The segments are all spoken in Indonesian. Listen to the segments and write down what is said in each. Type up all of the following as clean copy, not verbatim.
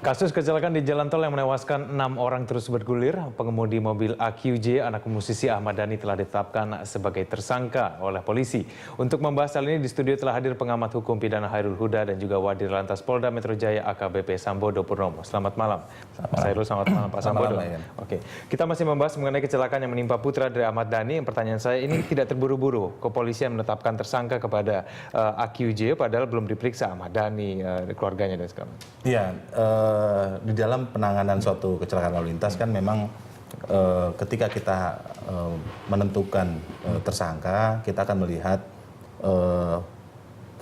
Kasus kecelakaan di jalan tol yang menewaskan 6 orang terus bergulir. Pengemudi mobil AQJ, anak musisi Ahmad Dhani, telah ditetapkan sebagai tersangka oleh polisi. Untuk membahas hal ini di studio telah hadir pengamat hukum pidana Hairul Huda dan juga Wadir Lantas Polda Metro Jaya AKBP Sambodo Purnomo. Selamat malam. Mas Hairul, selamat malam Pak Sambodo. Oke, kita masih membahas mengenai kecelakaan yang menimpa putra dari Ahmad Dhani. Pertanyaan saya, ini tidak terburu-buru. Kepolisian menetapkan tersangka kepada AQJ padahal belum diperiksa Ahmad Dhani, keluarganya dan segala macam. Iya, di dalam penanganan suatu kecelakaan lalu lintas kan memang ketika kita menentukan tersangka, kita akan melihat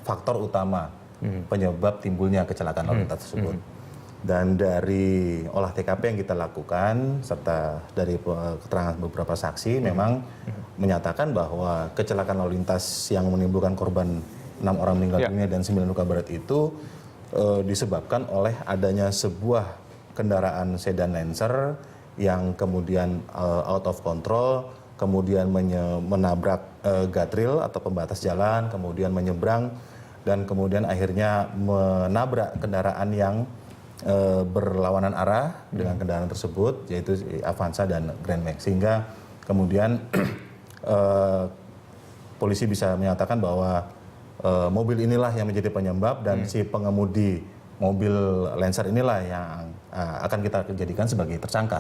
faktor utama penyebab timbulnya kecelakaan lalu lintas tersebut. Dan dari olah TKP yang kita lakukan serta dari keterangan beberapa saksi memang menyatakan bahwa kecelakaan lalu lintas yang menimbulkan korban 6 orang meninggal dunia dan 9 luka berat itu disebabkan oleh adanya sebuah kendaraan sedan Lancer yang kemudian out of control, kemudian menabrak guardrail atau pembatas jalan, kemudian menyeberang, dan kemudian akhirnya menabrak kendaraan yang berlawanan arah dengan kendaraan tersebut, yaitu Avanza dan Grand Max. Sehingga kemudian polisi bisa menyatakan bahwa mobil inilah yang menjadi penyebab dan si pengemudi mobil Lancer inilah yang akan kita jadikan sebagai tersangka.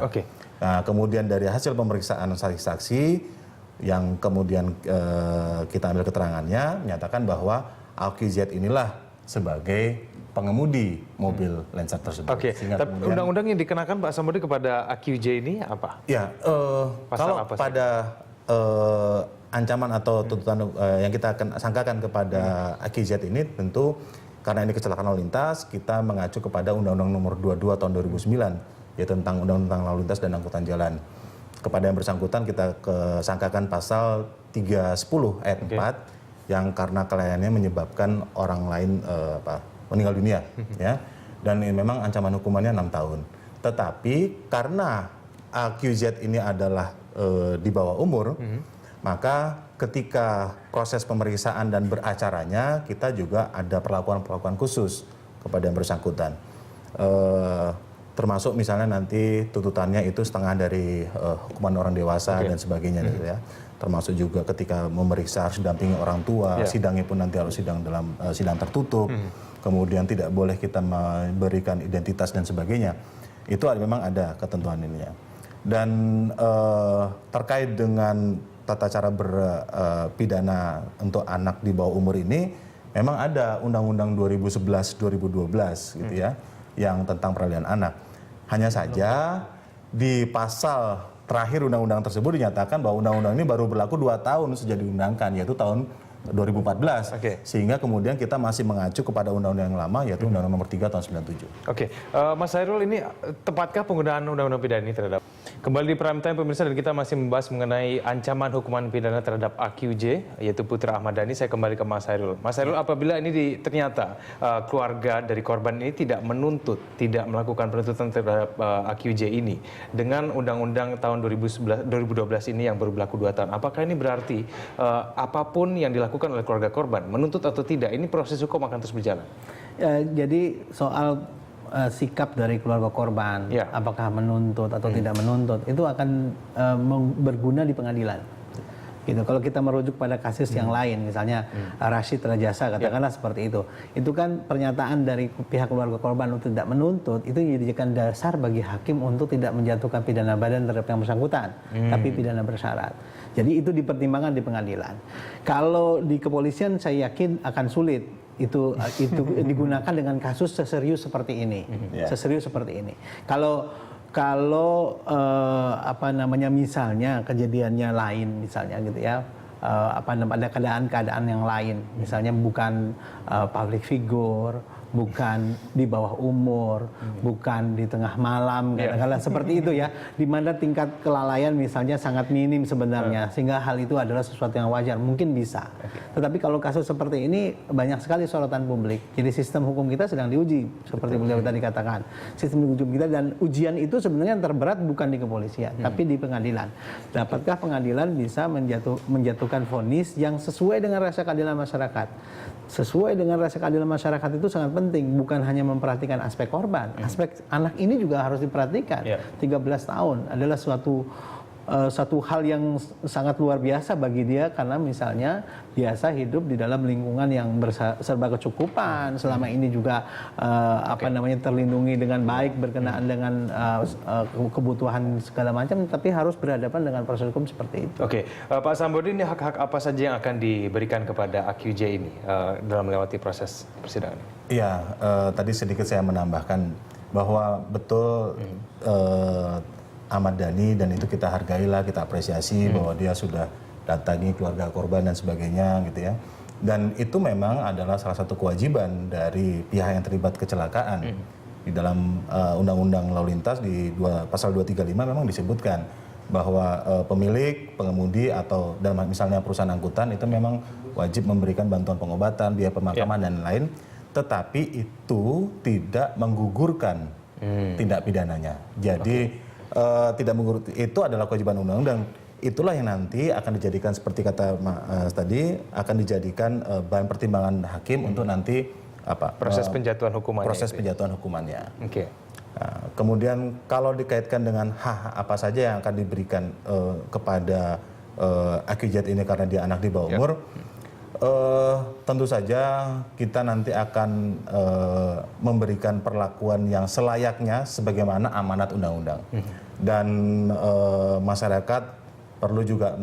Nah, kemudian dari hasil pemeriksaan saksi-saksi yang kemudian kita ambil keterangannya menyatakan bahwa AQZ inilah sebagai pengemudi mobil Lancer tersebut. Tapi undang-undang yang dikenakan Pak Sambodo kepada AQJ ini apa? Ya, kalau apa pada ancaman atau tuntutan yang kita akan sangkakan kepada AQZ ini tentu karena ini kecelakaan lalu lintas, kita mengacu kepada Undang-Undang Nomor 22 Tahun 2009 yaitu tentang Undang-Undang Lalu Lintas dan Angkutan Jalan. Kepada yang bersangkutan kita sangkakan pasal 310 ayat 4 yang karena kelalaiannya menyebabkan orang lain meninggal dunia, ya. Dan ini memang ancaman hukumannya 6 tahun. Tetapi karena AQZ ini adalah di bawah umur, maka ketika proses pemeriksaan dan beracaranya kita juga ada perlakuan-perlakuan khusus kepada yang bersangkutan. Termasuk misalnya nanti tuntutannya itu setengah dari hukuman orang dewasa dan sebagainya, gitu ya. Termasuk juga ketika memeriksa harus didampingi orang tua, sidangnya pun nanti harus sidang dalam sidang tertutup. Kemudian tidak boleh kita memberikan identitas dan sebagainya. Itu memang ada ketentuan ininya. Dan terkait dengan tata cara berpidana untuk anak di bawah umur ini, memang ada Undang-Undang 2011-2012 gitu ya, yang tentang peralihan anak. Hanya saja di pasal terakhir undang-undang tersebut dinyatakan bahwa undang-undang ini baru berlaku 2 tahun sejak diundangkan, yaitu tahun 2014. Sehingga kemudian kita masih mengacu kepada undang-undang yang lama, yaitu Undang-Undang Nomor 3 Tahun 97. Mas Hairul, ini tepatkah penggunaan undang-undang pidana ini terhadap? Kembali di Prime Time pemirsa, dan kita masih membahas mengenai ancaman hukuman pidana terhadap AQJ, yaitu putra Ahmad Dhani. Saya kembali ke Mas Hairul. Mas Hairul, apabila ini ternyata keluarga dari korban ini tidak menuntut, tidak melakukan penuntutan terhadap AQJ ini dengan undang-undang tahun 2012 ini yang baru berlaku 2 tahun, apakah ini berarti apapun yang dilakukan oleh keluarga korban, menuntut atau tidak, ini proses hukum akan terus berjalan? Jadi soal sikap dari keluarga korban, apakah menuntut atau tidak menuntut, itu akan berguna di pengadilan. Gitu. Kalau kita merujuk pada kasus yang lain, misalnya Rashid Rajasa, katakanlah seperti itu kan pernyataan dari pihak keluarga korban untuk tidak menuntut, itu dijadikan dasar bagi hakim untuk tidak menjatuhkan pidana badan terhadap yang bersangkutan, tapi pidana bersyarat. Jadi itu dipertimbangkan di pengadilan. Kalau di kepolisian saya yakin akan sulit itu digunakan dengan kasus seserius seperti ini, seserius seperti ini. Kalau misalnya kejadiannya lain, misalnya gitu ya, ada keadaan yang lain, misalnya bukan public figure, bukan di bawah umur, bukan di tengah malam, kadang-kadang seperti itu ya, di mana tingkat kelalaian misalnya sangat minim sebenarnya, sehingga hal itu adalah sesuatu yang wajar, mungkin bisa. Tetapi kalau kasus seperti ini banyak sekali sorotan publik, jadi sistem hukum kita sedang diuji, seperti beliau tadi katakan. Sistem hukum kita, dan ujian itu sebenarnya yang terberat bukan di kepolisian, tapi di pengadilan. Dapatkah pengadilan bisa menjatuhkan vonis yang sesuai dengan rasa keadilan masyarakat? Sesuai dengan rasa keadilan masyarakat itu sangat penting. penting, bukan hanya memperhatikan aspek korban, aspek anak ini juga harus diperhatikan. 13 tahun adalah satu hal yang sangat luar biasa bagi dia, karena misalnya biasa hidup di dalam lingkungan yang serba kecukupan, selama ini juga terlindungi dengan baik berkenaan dengan kebutuhan segala macam, tapi harus berhadapan dengan proses hukum seperti itu. Oke, Pak Sambodo, ini hak-hak apa saja yang akan diberikan kepada AQJ ini dalam melewati proses persidangan? Iya, tadi sedikit saya menambahkan bahwa betul Ahmad Dhani, dan itu kita hargailah, kita apresiasi bahwa dia sudah datangi keluarga korban dan sebagainya gitu ya. Dan itu memang adalah salah satu kewajiban dari pihak yang terlibat kecelakaan. Di dalam Undang-Undang Lalu Lintas di pasal 235 memang disebutkan bahwa pemilik, pengemudi atau dalam misalnya perusahaan angkutan itu memang wajib memberikan bantuan pengobatan, biaya pemakaman dan lain, tetapi itu tidak menggugurkan tindak pidananya. Jadi tidak mengurut, itu adalah kewajiban undang-undang. Itulah yang nanti akan dijadikan, seperti kata tadi, akan dijadikan bahan pertimbangan hakim untuk nanti proses penjatuhan hukumannya. Proses penjatuhan hukumannya. Oke. Nah, kemudian kalau dikaitkan dengan hak apa saja yang akan diberikan kepada AQJ ini karena dia anak di bawah umur, tentu saja kita nanti akan memberikan perlakuan yang selayaknya sebagaimana amanat undang-undang. Dan masyarakat perlu juga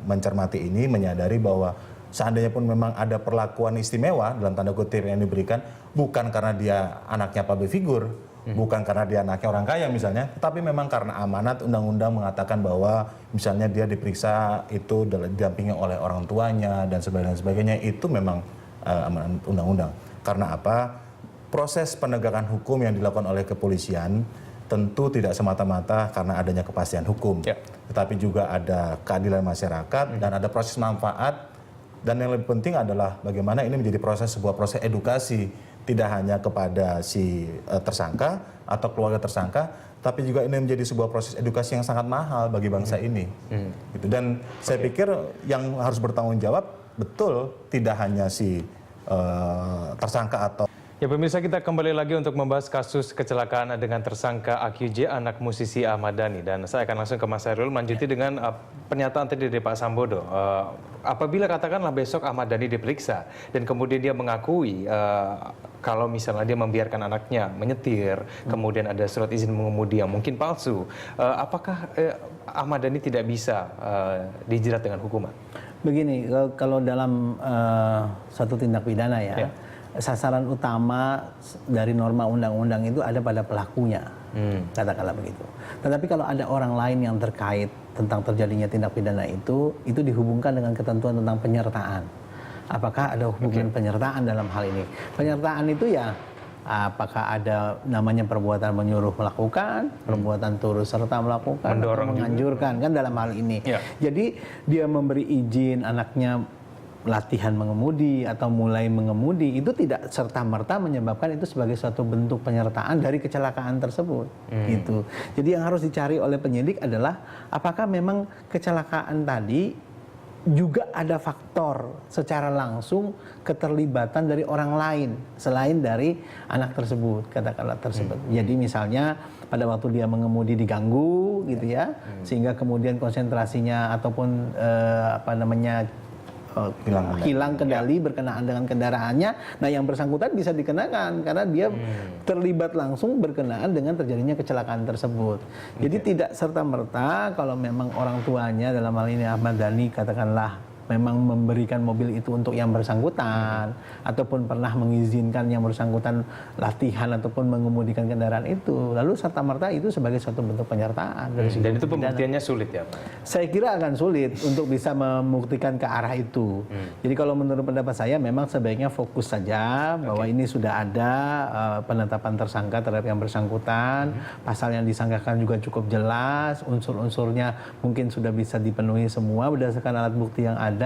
mencermati ini, menyadari bahwa seandainya pun memang ada perlakuan istimewa dalam tanda kutip yang diberikan, bukan karena dia anaknya public figure, bukan karena dia anaknya orang kaya misalnya, tapi memang karena amanat undang-undang mengatakan bahwa misalnya dia diperiksa itu didampingi oleh orang tuanya dan sebagainya, itu memang amanat undang-undang. Karena apa? Proses penegakan hukum yang dilakukan oleh kepolisian tentu tidak semata-mata karena adanya kepastian hukum, tetapi juga ada keadilan masyarakat dan ada proses manfaat, dan yang lebih penting adalah bagaimana ini menjadi sebuah proses edukasi, tidak hanya kepada si tersangka atau keluarga tersangka, tapi juga ini menjadi sebuah proses edukasi yang sangat mahal bagi bangsa ini. Gitu. Dan saya pikir yang harus bertanggung jawab betul tidak hanya si tersangka atau. Ya pemirsa, kita kembali lagi untuk membahas kasus kecelakaan dengan tersangka AQJ, anak musisi Ahmad Dhani. Dan saya akan langsung ke Mas Hairul, lanjuti dengan pernyataan tadi dari Pak Sambodo. Apabila katakanlah besok Ahmad Dhani diperiksa dan kemudian dia mengakui kalau misalnya dia membiarkan anaknya menyetir, kemudian ada surat izin mengemudi yang mungkin palsu, apakah Ahmad Dhani tidak bisa dijerat dengan hukuman? Begini, kalau dalam satu tindak pidana sasaran utama dari norma undang-undang itu ada pada pelakunya, katakanlah begitu. Tetapi kalau ada orang lain yang terkait tentang terjadinya tindak pidana itu dihubungkan dengan ketentuan tentang penyertaan. Apakah ada hubungan penyertaan dalam hal ini? Penyertaan itu ya, apakah ada namanya perbuatan menyuruh melakukan, perbuatan turut serta melakukan, mendorong, atau menganjurkan kan dalam hal ini. Jadi dia memberi izin anaknya latihan mengemudi atau mulai mengemudi, itu tidak serta-merta menyebabkan itu sebagai suatu bentuk penyertaan dari kecelakaan tersebut. Gitu. Jadi yang harus dicari oleh penyidik adalah apakah memang kecelakaan tadi juga ada faktor secara langsung keterlibatan dari orang lain selain dari anak tersebut, katakanlah tersebut. Jadi misalnya pada waktu dia mengemudi diganggu gitu ya, sehingga kemudian konsentrasinya ataupun hilang kendali berkenaan dengan kendaraannya. Nah, yang bersangkutan bisa dikenakan karena dia terlibat langsung berkenaan dengan terjadinya kecelakaan tersebut. Jadi tidak serta-merta kalau memang orang tuanya, dalam hal ini Ahmad Dhani katakanlah, memang memberikan mobil itu untuk yang bersangkutan ataupun pernah mengizinkan yang bersangkutan latihan ataupun mengemudikan kendaraan itu, lalu serta-merta itu sebagai suatu bentuk penyertaan. Dan itu pembuktiannya sulit ya Pak? Saya kira akan sulit untuk bisa membuktikan ke arah itu. Jadi kalau menurut pendapat saya memang sebaiknya fokus saja bahwa ini sudah ada penetapan tersangka terhadap yang bersangkutan, pasal yang disangkakan juga cukup jelas, unsur-unsurnya mungkin sudah bisa dipenuhi semua berdasarkan alat bukti yang ada.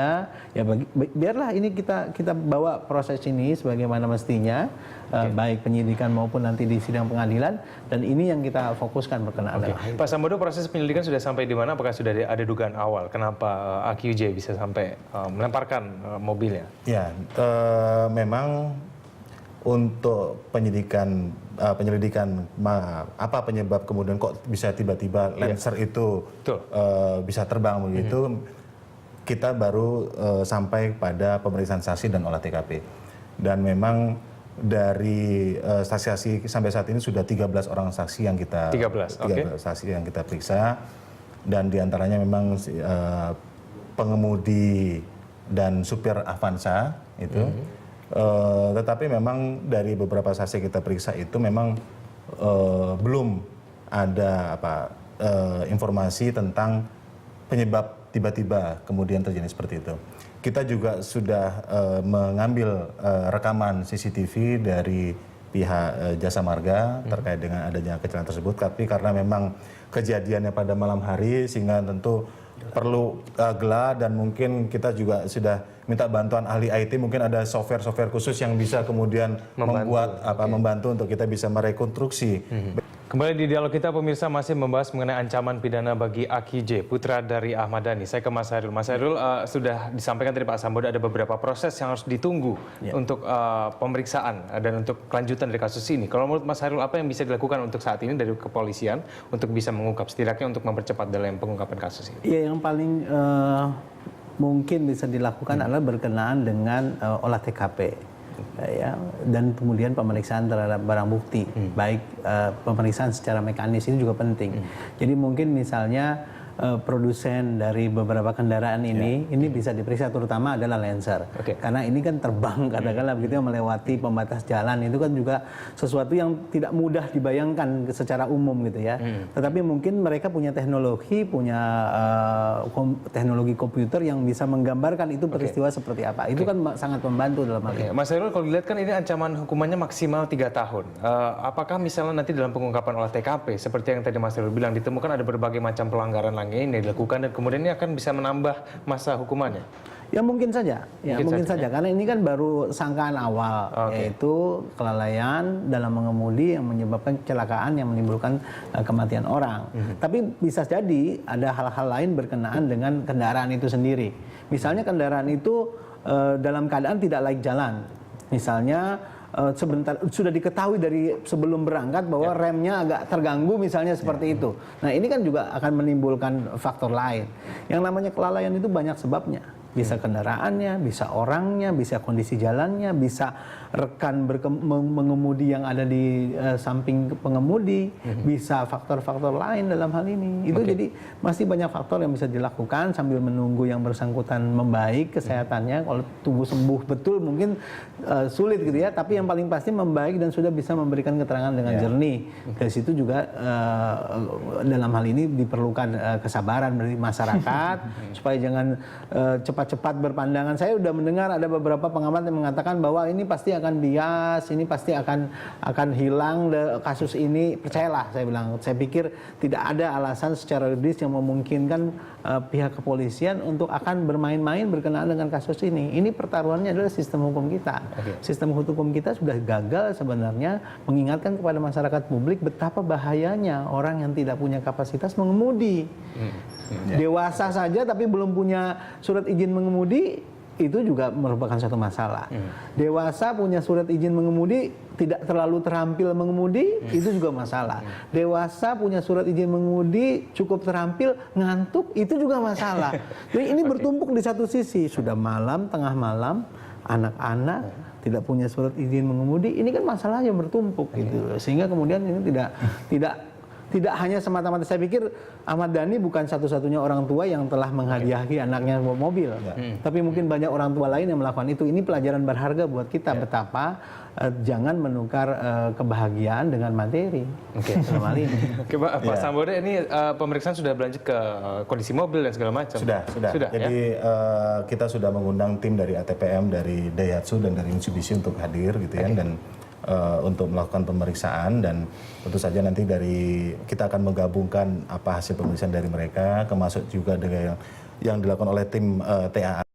Ya biarlah ini kita bawa proses ini sebagaimana mestinya, baik penyidikan maupun nanti di sidang pengadilan, dan ini yang kita fokuskan berkenaan dengan hal itu. Pak Sambodo, proses penyelidikan sudah sampai di mana? Apakah sudah ada dugaan awal kenapa AQJ bisa sampai melemparkan mobilnya? Ya, memang untuk penyelidikan apa penyebab kemudian kok bisa tiba-tiba Lancer itu bisa terbang begitu, kita baru sampai pada pemeriksaan saksi dan olah TKP. Dan memang dari saksi sampai saat ini sudah 13 orang saksi yang kita 13 saksi yang kita periksa, dan diantaranya memang pengemudi dan supir Avanza itu. Tetapi memang dari beberapa saksi kita periksa itu memang belum ada informasi tentang penyebab tiba-tiba kemudian terjadi seperti itu. Kita juga sudah mengambil rekaman CCTV dari pihak Jasa Marga terkait dengan adanya kecelakaan tersebut, tapi karena memang kejadiannya pada malam hari sehingga tentu perlu gelap, dan mungkin kita juga sudah minta bantuan ahli IT, mungkin ada software khusus yang bisa kemudian membantu untuk kita bisa merekonstruksi. Kembali di dialog kita, pemirsa masih membahas mengenai ancaman pidana bagi Aki J, putra dari Ahmad Dhani. Saya ke Mas Hairul. Mas Hairul, sudah disampaikan tadi Pak Sambodo ada beberapa proses yang harus ditunggu untuk pemeriksaan dan untuk kelanjutan dari kasus ini. Kalau menurut Mas Hairul, apa yang bisa dilakukan untuk saat ini dari kepolisian untuk bisa mengungkap, setidaknya untuk mempercepat dalam pengungkapan kasus ini? Ya, yang paling mungkin bisa dilakukan adalah berkenaan dengan olah TKP. Ya, dan kemudian pemeriksaan terhadap barang bukti, baik pemeriksaan secara mekanis ini juga penting. Jadi mungkin misalnya produsen dari beberapa kendaraan ini bisa diperiksa, terutama adalah Lancer. Karena ini kan terbang katakanlah begitu, melewati pembatas jalan, itu kan juga sesuatu yang tidak mudah dibayangkan secara umum gitu ya. Tetapi mungkin mereka punya teknologi komputer yang bisa menggambarkan itu peristiwa seperti apa. Itu kan sangat membantu dalam hal ini. Mas Hairul, kalau dilihat kan ini ancaman hukumannya maksimal 3 tahun. Apakah misalnya nanti dalam pengungkapan olah TKP seperti yang tadi Mas Hairul bilang, ditemukan ada berbagai macam pelanggaran ini dilakukan dan kemudian ini akan bisa menambah masa hukumannya? Ya mungkin saja, mungkin saja. Karena ini kan baru sangkaan awal, yaitu kelalaian dalam mengemudi yang menyebabkan kecelakaan yang menimbulkan kematian orang. Tapi bisa jadi ada hal-hal lain berkenaan dengan kendaraan itu sendiri. Misalnya kendaraan itu dalam keadaan tidak layak jalan. Misalnya sebentar sudah diketahui dari sebelum berangkat bahwa remnya agak terganggu misalnya seperti itu. Nah, ini kan juga akan menimbulkan faktor lain. Yang namanya kelalaian itu banyak sebabnya. Bisa kendaraannya, bisa orangnya, bisa kondisi jalannya, bisa rekan mengemudi yang ada di samping pengemudi, bisa faktor-faktor lain dalam hal ini. Itu jadi masih banyak faktor yang bisa dilakukan sambil menunggu yang bersangkutan membaik kesehatannya. Kalau tunggu sembuh betul mungkin sulit gitu ya, tapi yang paling pasti membaik dan sudah bisa memberikan keterangan dengan jernih. Dari situ juga dalam hal ini diperlukan kesabaran dari masyarakat supaya jangan cepat-cepat berpandangan. Saya sudah mendengar ada beberapa pengamat yang mengatakan bahwa ini pasti akan bias, ini pasti akan hilang kasus ini. Percayalah, saya bilang. Saya pikir tidak ada alasan secara juridis yang memungkinkan pihak kepolisian untuk akan bermain-main berkenaan dengan kasus ini. Ini pertaruhannya adalah sistem hukum kita. Sistem hukum kita sudah gagal sebenarnya mengingatkan kepada masyarakat publik betapa bahayanya orang yang tidak punya kapasitas mengemudi. Dewasa saja tapi belum punya surat izin mengemudi, itu juga merupakan satu masalah. Dewasa punya surat izin mengemudi, tidak terlalu terampil mengemudi, itu juga masalah. Dewasa punya surat izin mengemudi, cukup terampil, ngantuk, itu juga masalah. Jadi ini bertumpuk di satu sisi, sudah malam, tengah malam, anak-anak tidak punya surat izin mengemudi, ini kan masalah yang bertumpuk gitu. Sehingga kemudian ini tidak hanya semata-mata, saya pikir Ahmad Dhani bukan satu-satunya orang tua yang telah menghadiahi anaknya mobil. Tapi mungkin banyak orang tua lain yang melakukan itu. Ini pelajaran berharga buat kita betapa jangan menukar kebahagiaan dengan materi. Dalam hal ini. Pak Sambodo, ini pemeriksaan sudah berlanjut ke kondisi mobil dan segala macam. Sudah. Jadi kita sudah mengundang tim dari ATPM, dari Daihatsu dan dari Mitsubishi untuk hadir gitu ya, dan untuk melakukan pemeriksaan, dan tentu saja nanti kita akan menggabungkan apa hasil pemeriksaan dari mereka, termasuk juga dengan yang dilakukan oleh tim TAA.